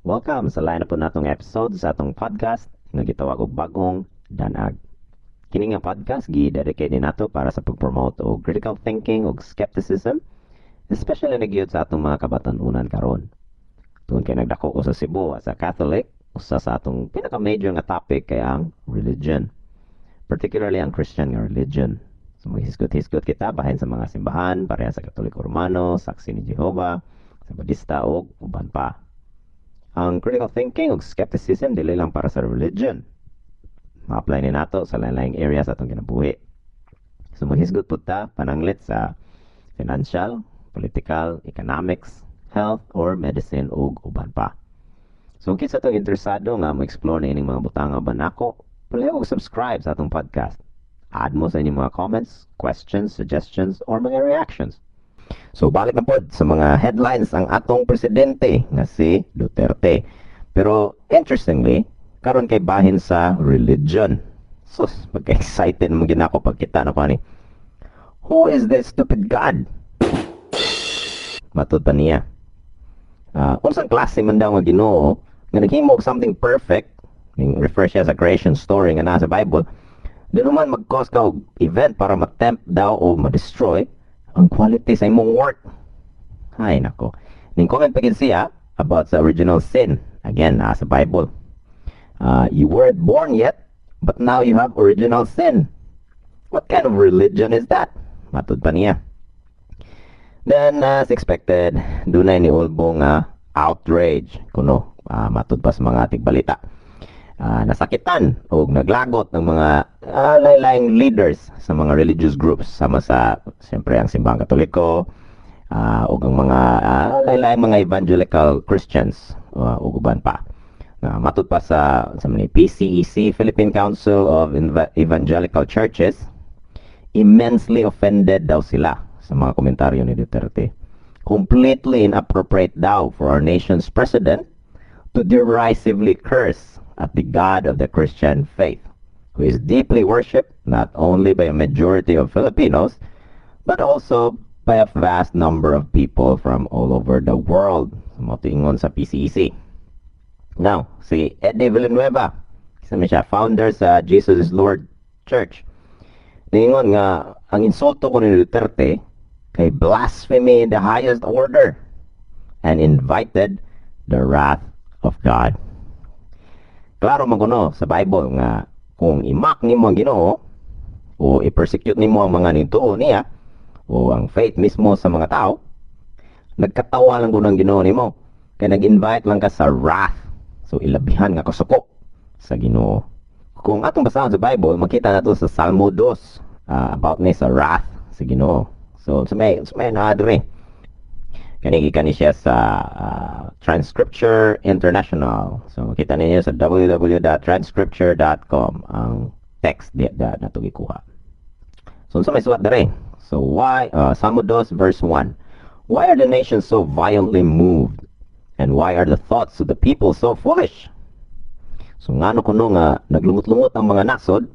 Welcome sa lain na po natong episode sa atong podcast nga gitawag og bagong danag. Kini nga podcast gi-dedicate nato para sa pag-promote og critical thinking og skepticism, especially na gyud sa atong mga kabatan-unan karon. Tungod kay nagdako ko sa Cebu as a Catholic, usa sa atong pinaka-major nga topic kay ang religion, particularly ang Christian nga religion. So maghisgot-hisgot kita bahin sa mga simbahan pareha sa Katoliko Romano, Saksi ni Jehovah, sa Budista ug uban pa. Ang critical thinking ug skepticism dili lang para sa religion. Ma-apply ni nato sa lain-laing areas sa atong kinabuhi. So maghisgot pud ta pananglit sa financial, political, economics, health or medicine ug uban pa. So kung kinsa tong interesado nga mo-explore na ining mga butang uban nako, palihog subscribe sa atong podcast. Add mo sa inyong mga comments, questions, suggestions, or mga reactions. So balik na po sa mga headlines ang atong presidente nga si Duterte. Pero interestingly, karon kay bahin sa religion. Sus, pagka-excited mo ginako pagkita na ko ni. Who is this stupid God? Matud pa niya. Unsang klase man daw nga Ginoo nga naghimo og something perfect, ning refer siya sa creation story nga nasa Bible. Di naman mag-cause ka og event para ma-tempt daw o ma-destroy ang quality sa imong work. Ay nako. Ning comment pa siya about sa original sin. Again, sa Bible. You weren't born yet, but now you have original sin. What kind of religion is that? Matud pa niya. Then, as expected, dunay ni Ulbong outrage kuno matud pa sa mga tigbalita. Nasakitan o naglagot ng mga lain-laing leaders sa mga religious groups sama sa siyempre ang simbahang Katoliko o ang mga lain-laing mga evangelical Christians o uban pa. Matud pa sa PCEC, Philippine Council of Evangelical Churches, immensely offended daw sila sa mga komentaryo ni Duterte. Completely inappropriate daw for our nation's president to derisively curse at the God of the Christian faith, who is deeply worshipped not only by a majority of Filipinos, but also by a vast number of people from all over the world. Motingon sa PCEC. Now, si Eddie Villanueva, isa siya, founder sa Jesus is Lord Church. Ningon nga, ang insulto ko ni Duterte kay blasphemy in the highest order and invited the wrath of God. Klaro man kuno sa Bible nga kung imak nimo ang Ginoo o i-persecute nimo ang mga nituo niya o ang faith mismo sa mga tao, nagkatawa lang kuno ang Ginoo nimo kay nag-invite lang ka sa wrath. So ilabihan nga kasuko sa Ginoo. Kung atong basahan sa Bible, makita nato sa Salmo 2 about ni sa wrath sa Ginoo. So may naadre. Kani siya sa Transcripture International. So makita ninyo sa www.transcripture.com ang text na ito ikuha. So may suwat dere. So why Salmo 2 verse 1. Why are the nations so violently moved? And why are the thoughts of the people so foolish? So ngano kuno nga naglumot-lumot ang mga nasod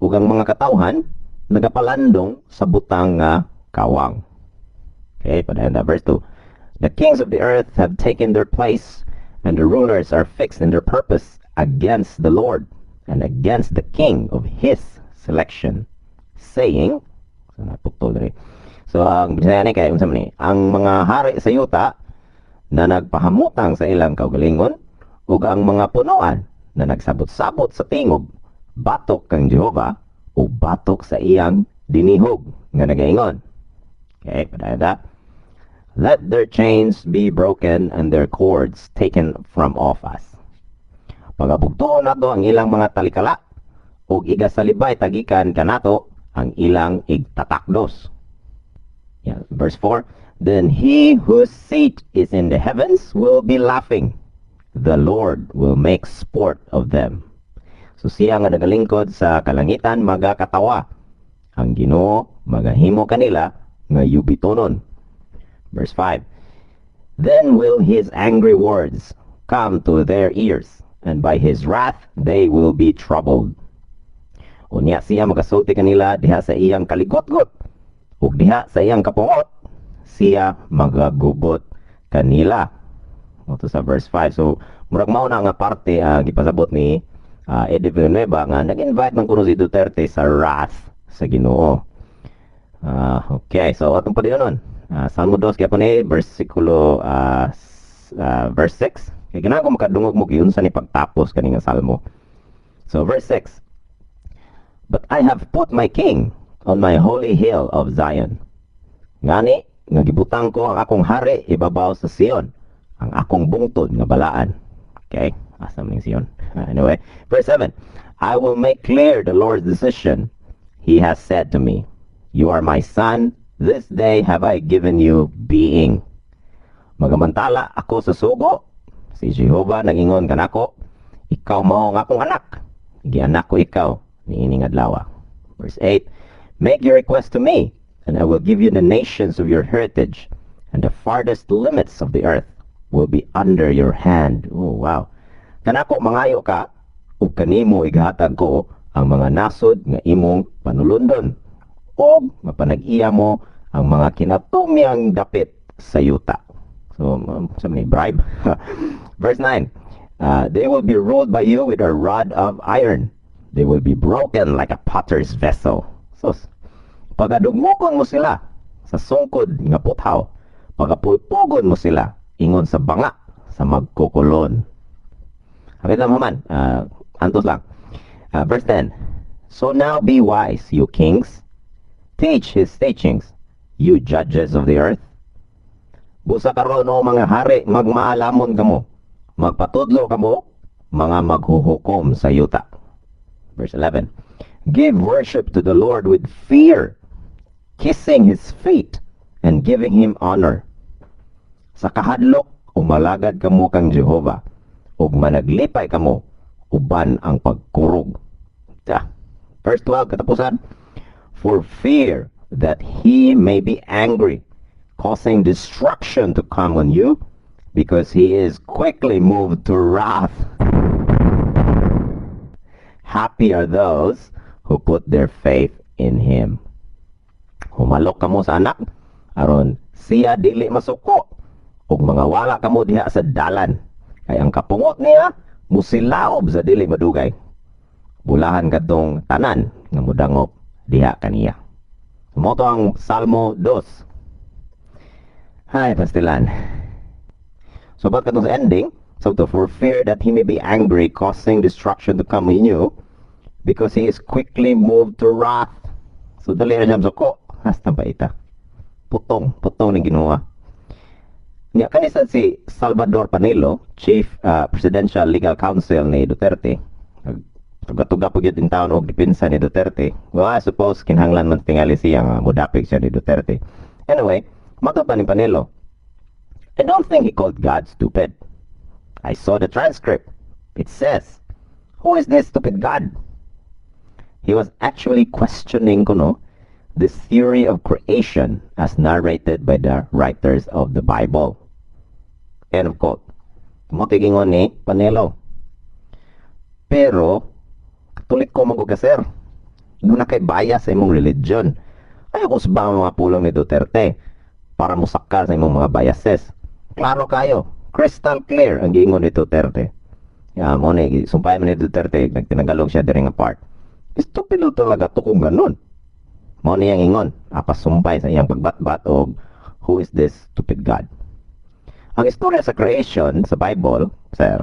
ug ang mga katawhan nagapalandong sa butang nga kawang. Okay, padayon na verse 2. The kings of the earth have taken their place, and the rulers are fixed in their purpose against the Lord and against the king of his selection, saying, so ang bisaya ni kay ang mga hari sa yuta na nagpahamutang sa ilang kaugalingon ug ang mga punuan na nagsabot-sabot sa tingog batok kang Jehova o batok sa iyang dinihog nga nagaingon. Okay, padayada. Let their chains be broken and their cords taken from off us. Pagabugtuon nato ang ilang mga talikala ug igasalibay tagikan kanato ang ilang igtatakdos. Yeah, verse 4. Then he whose seat is in the heavens will be laughing. The Lord will make sport of them. So siya nga nagalingkod sa kalangitan magakatawa. Ang Ginoo magahimo kanila nga yubitonon. Verse 5. Then will his angry words come to their ears, and by his wrath they will be troubled. Unya siya magasulti kanila diha sa iyang kaligotgot, ug diha sa iyang kapungot siya magagubot kanila. to sa verse 5. So murag mao na nga parte gipasabot ni Eddie Villanueva nga nag-invite man kuno si Duterte sa wrath sa Ginoo. Okay, so atong padayonon. Salmo 2 kaya po ni verse 6. Kaya ganahan ko makadungog mo yun sa ni pagtapos kaning salmo. So verse 6. But I have put my king on my holy hill of Zion. Ngani, nagibutang ko ang akong hari ibabaw sa Sion, ang akong bungtod nga balaan. Okay, asam ning Sion. Anyway, verse 7. I will make clear the Lord's decision. He has said to me, you are my son, this day have I given you being. Magamantala ako sa sugo, si Jehovah nagingon kanako, ikaw mao nga akong anak. Gianak ko ikaw niining adlaw. Verse 8. Make your request to me, and I will give you the nations of your heritage, and the farthest limits of the earth will be under your hand. Oh, wow. Kanako mangayo ka, ug kanimo igahatag ko ang mga nasod nga imong panulundon, o mapanag-iya mo ang mga kinatumyang dapit sa yuta. So, sa may bribe. Verse 9. They will be ruled by you with a rod of iron. They will be broken like a potter's vessel. So, pagadugmukon mo sila sa sungkod nga puthaw, pagapulpugon mo sila ingon sa banga sa magkukulon. Okay na man, antos lang. Verse 10. So now be wise, you kings. Teach his teachings, you judges of the earth. Busa karon o mga hari, magmaalamon kamo. Magpatudlo kamo, mga maghuhukom sa yuta. Verse 11. Give worship to the Lord with fear, kissing his feet and giving him honor. Sa kahadlok, umalagad kamo kang Jehovah, ug managlipay kamo, uban ang pagkurog. Verse 12, katapusan. For fear that he may be angry, causing destruction to come on you, because he is quickly moved to wrath. Happy are those who put their faith in him. Humalok kamo sa anak, aron siya dili masuko, ug mga wala kamo diha sa dalan, kay ang kapungot niya musilaob sa dili madugay. Bulahan kadtong tanan nga mudangop diha kaniya. Moto ang Salmo 2. Hay pastilan. So ba't katong sa ending? So to for fear that he may be angry, causing destruction to come in you, because he is quickly moved to wrath. So dali na siya ko, hasta ba ita? Putong ni ginawa. Niya kanisa si Salvador Panelo, Chief Presidential Legal Counsel ni Duterte. Tuga-tuga po yun taon og dipinsa ni Duterte. Well, I suppose kinahanglan man tingali siya nga mudapig siya ni Duterte. Anyway, mato pa ni Panelo, I don't think he called God stupid. I saw the transcript. It says, who is this stupid God? He was actually questioning this theory of creation as narrated by the writers of the Bible. End of quote. Tumotigingon ni Panelo. Pero, katulik ko mag-ugaser. Doon na kay bias sa imong religion. Ayaw ko sa mga pulong ni Duterte para musakal sa imong mga biases. Klaro kayo. Crystal clear ang giingon ni Duterte. Mo ni sumpay man ni Duterte nagtinagalog siya diri nga part. Estupendo talaga to kung ganun. Mo ni ang ingon, apas sumpay sa iyang pagbatbat og who is this stupid God. Ang istorya sa creation sa Bible, sir,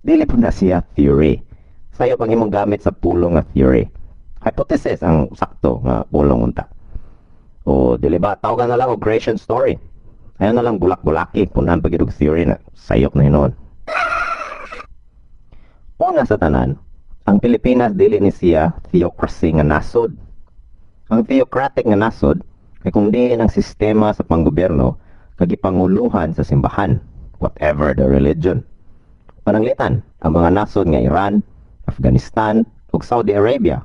dili po na siya theory. Sayo pang imong gamit sa pulong nga theory. Hypothesis ang sakto nga pulong unta. O dili ba tawag na lang og creation story. Ayaw na lang bulak-bulaki punan pagidog theory na sayop na hinon. Una sa tanan, ang Pilipinas dili ni siya theocracy nga nasod. Ang theocratic nga nasod kay kung diin ang sistema sa panggobyerno kagipanguluhan sa simbahan, whatever the religion. Pananglitan, ang mga nasod nga Iran, Afghanistan, ug Saudi Arabia,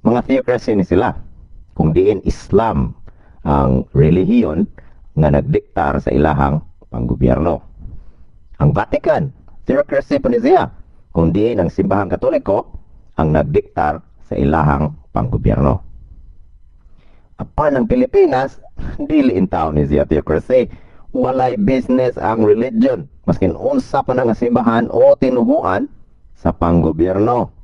mga theocracy ni sila. Kung diin Islam ang relihiyon nga nagdiktar sa ilahang panggobyerno. Ang Vatican, theocracy pa ni siya. Kung diin ang simbahang Katoliko ang nagdiktar sa ilahang panggobyerno. Apan ang Pilipinas, dili in taon ni siya theocracy. walay business ang religion, maskin unsa pa na nga simbahan o tinuhuan sa panggobyerno.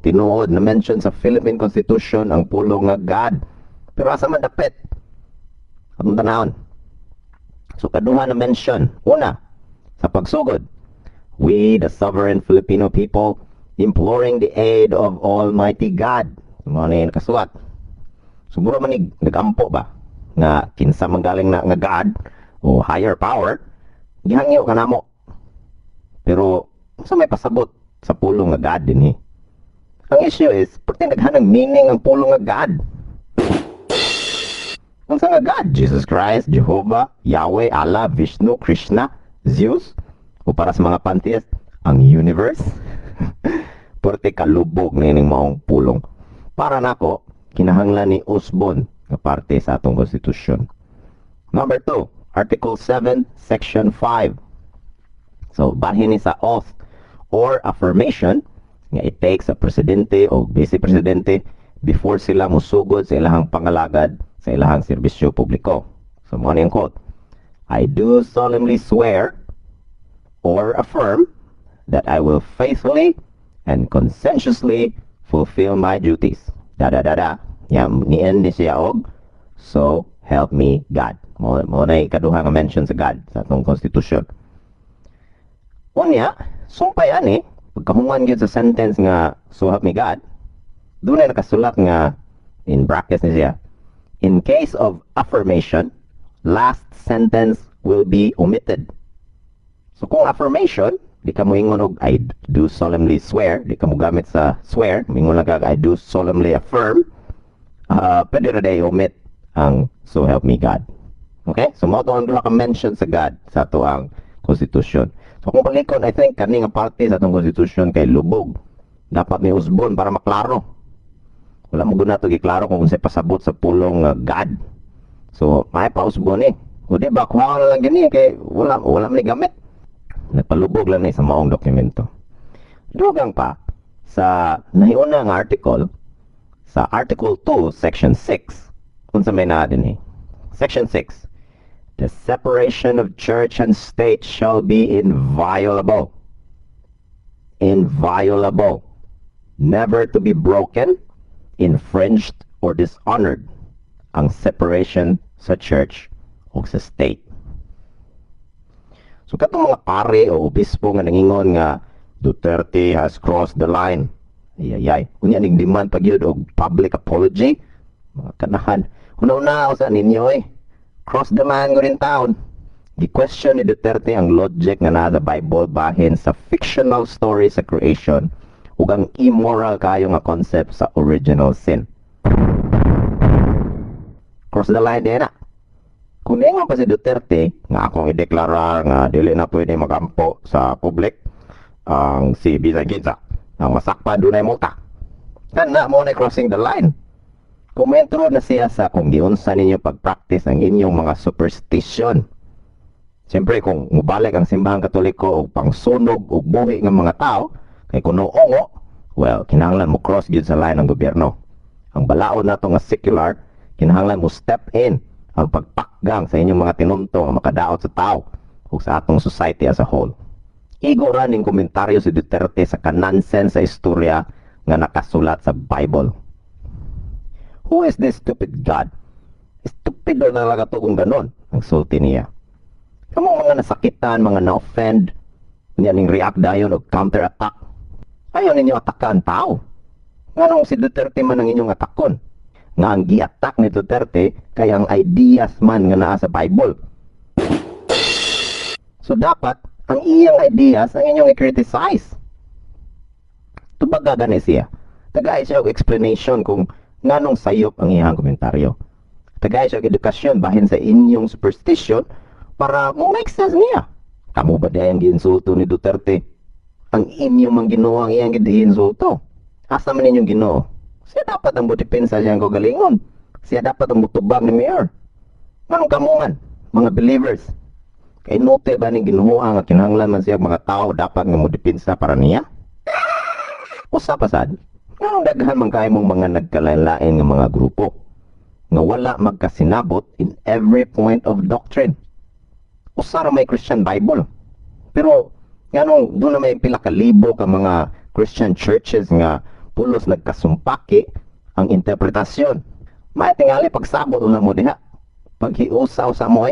Tinuod na mention sa Philippine Constitution ang pulong nga God. Pero asa man dapit? Atong tanawon. So kaduha na mention, una, sa pagsugod, we, the sovereign Filipino people, imploring the aid of Almighty God. Mga na nakasulat. Siguro man nagampo ba nga kinsa manggaling na nga God o higher power, gihangyo ka namo. Pero sa may pasabot sa pulong nga God din Ang issue is, pati naghanang meaning ang pulong nga God. Ang sa nga God, Jesus Christ, Jehovah, Yahweh, Allah, Vishnu, Krishna, Zeus, o para sa mga pantheist, ang universe. Pwerte kalubog na yun maong pulong. Para nako, kinahanglan ni Usbon nga parte sa atong konstitusyon. Number 2, Article 7, Section 5. So, bahin ni sa oath or affirmation nga it takes sa presidente o vice-presidente before sila musugod sa ilahang pangalagad sa ilahang serbisyo publiko. So, mo yung quote, I do solemnly swear or affirm that I will faithfully and conscientiously fulfill my duties. Yan, niyan ni siya og, so help me God. Mo na ikaduha nga mention sa God sa atong konstitusyon. Unya, sumpay ani, pagkahungan gyud sa sentence nga so help me God, doon ay nakasulat nga in brackets ni siya, in case of affirmation, last sentence will be omitted. So kung affirmation, di ka mo ingon og I do solemnly swear, di ka mo gamit sa swear, mingon lang ka I do solemnly affirm, pwede na day omit ang so help me God. Okay? So mo ang duha ka mention sa God sa ato ang konstitusyon. So kung palikon, I think kani nga parte sa atong konstitusyon kay lubog. Dapat may usbon para maklaro. Wala mo guna to giklaro kung unsay pasabot sa pulong God. So may pa usbon O di ba kuha lang gani kay wala man gamit. Nagpalubog lang sa maong dokumento. Dugang pa sa nahiuna nga article sa Article 2, Section 6, unsa may na din Section 6, the separation of church and state shall be inviolable. Inviolable. Never to be broken, infringed, or dishonored ang separation sa church o sa state. So katong mga pare o obispo nga nangingon nga Duterte has crossed the line. Ayayay. Kunya ning demand pag yun og public apology. Mga kanahan. Una-una sa ninyo cross the line ko rin taon. Di-question ni Duterte ang logic nga nasa Bible bahin sa fictional story sa creation ug ang immoral kayo nga concept sa original sin. Cross the line din na. Kung nga pa si Duterte nga akong ideklara nga dili na pwede magampo sa public ang si Bisan Ginza ang masakpa dunay multa. Kana mo na crossing the line. Komentro na siya sa kung giunsa ninyo pag-practice ang inyong mga superstition. Siyempre kung mubalik ang simbahang Katoliko o pangsunog o buhi ng mga tao kay kuno ongo, well, kinahanglan mo cross gyud sa line ng gobyerno. Ang balaod nato nga secular, kinahanglan mo step in ang pagpakgang sa inyong mga tinunto nga makadaot sa tao o sa atong society as a whole. Igo ra ning komentaryo si Duterte sa kanansen sa istorya nga nakasulat sa Bible. Who is this stupid God? Stupido na lang ito kung ganon, ang sulti niya. Kamong mga nasakitan, mga na-offend, niya ning react dayon o counter-attack. Ayaw ninyo atakan tao. Nganong si Duterte man ang inyong atakon? Nga ang gi-attack ni Duterte kay ang ideas man nga naa sa Bible. So dapat, ang iyang ideas ang inyong i-criticize. Tubaga gani siya. Tagay siya og explanation kung nganong sayop ang iyang komentaryo. Tagay siya og edukasyon bahin sa inyong superstition para mo make sense niya. Kamu ba dayang ginsulto ni Duterte? Ang inyong mga Ginoo ang iyang ginsulto. Asa man inyong Ginoo? Siya dapat ang budipensa siyang kagalingon. Siya dapat ang butubag ni Mayor. Nganong kamungan, mga believers? Kay note ba ni Ginoo nga kinahanglan man siya mga tao dapat nga mudepensa para niya? Usa pa sad, nganong daghan man kay mong mga nagkalain-lain nga mga grupo. nga wala magkasinabot in every point of doctrine. Usa ra may Christian Bible. Pero nganong doon na may pila ka libo ka mga Christian churches nga pulos nagkasumpaki ang interpretasyon. May tingali pagsabot una mo diha. Paghiusa sa mo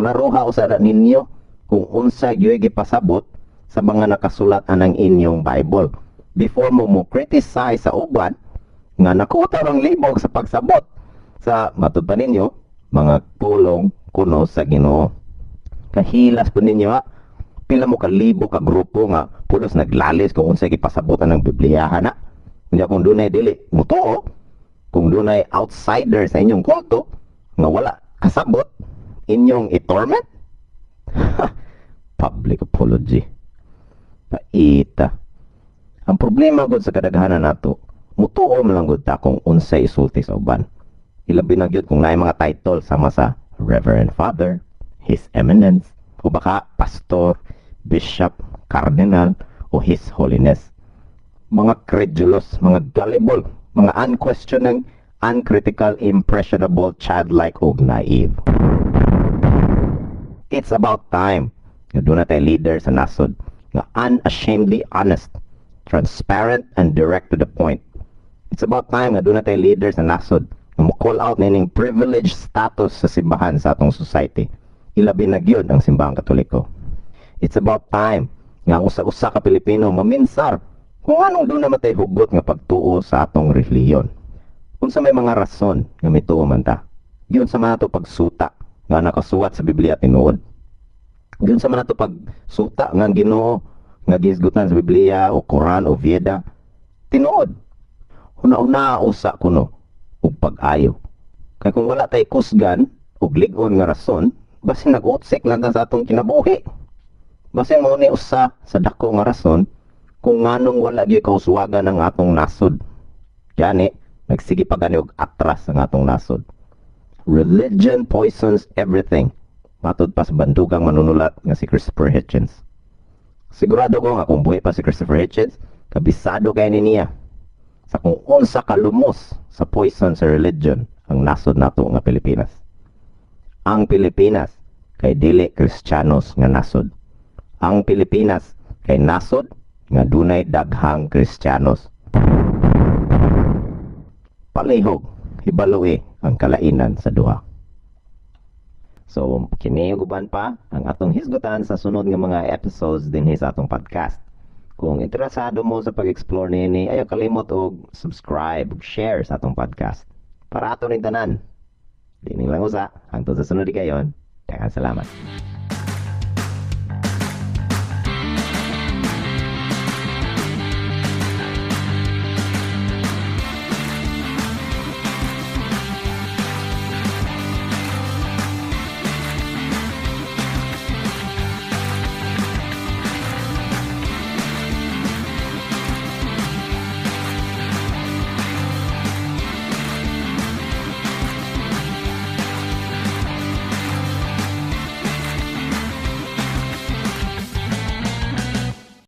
klaruha usa ra ninyo kung unsa gyud gipasabot sa mga nakasulat anang inyong Bible before mo criticize sa uban nga nakuha ang libog sa pagsabot sa matud pa ninyo mga pulong kuno sa Ginoo. Kahilas po ninyo pila mo ka libo ka grupo nga pulos naglalis kung unsay gipasabotan ng Bibliyahan na. Kung kung dunay dili mo tuo, kung dunay outsider sa inyong kulto nga wala kasabot, inyong i-torment. Public apology. Paita. Ang problema gud sa kadaghanan nato, mutuo man lang gud ta kung unsay isulti sa uban. Ilabi na gyud kung naay mga title sama sa Reverend Father, His Eminence, o baka Pastor, Bishop, Cardinal, o His Holiness. Mga credulous, mga gullible, mga unquestioning, uncritical, impressionable, childlike, o naive. It's about time nga doon na tayo leader sa nasod nga unashamedly honest, transparent, and direct to the point. It's about time nga doon na tayo leader sa nasod nga mo-call out na ining privileged status sa simbahan sa atong society. Ilabi na gyud ang simbahang Katoliko. It's about time nga usa-usa ka Pilipino maminsar kung anong doon naman tayo hugot nga pagtuo sa atong relihiyon. Kung sa may mga rason nga mituo man ta, yun sa mga to pagsuta nga nakasuwat sa Biblia tinuod. Yun sa mga to pagsuta nga Ginoo nga gisgutan sa Biblia o Quran o Veda tinuod. Una-una usa kuno ug pag-ayo. Kaya kung wala tay kusgan ug lig-on nga rason, basin nag-utsik lang ta sa atong kinabuhi. Basin mo ni usa sa dako nga rason kung nganong wala gyud kauswagan ang atong nasod. Gani nagsige pa gani og atras ang atong nasod. Religion poisons everything. Matod pa sa bandugang manunulat nga si Christopher Hitchens. Sigurado ko nga kung buhay pa si Christopher Hitchens, kabisado kay niya sa kung unsa kalumos sa poison sa religion ang nasod nato nga Pilipinas. Ang Pilipinas kay dili Kristiyanos nga nasod. Ang Pilipinas kay nasod nga dunay daghang Kristiyanos. Palihog, hibaloi ang kalainan sa duha. So, kini uban pa ang atong hisgutan sa sunod nga mga episodes din sa atong podcast. Kung interesado mo sa pag-explore nini, ayaw kalimot og subscribe ug share sa atong podcast. Para ato rin tanan. Dining lang usa, hangtod sa sunod kayon. Daghang salamat.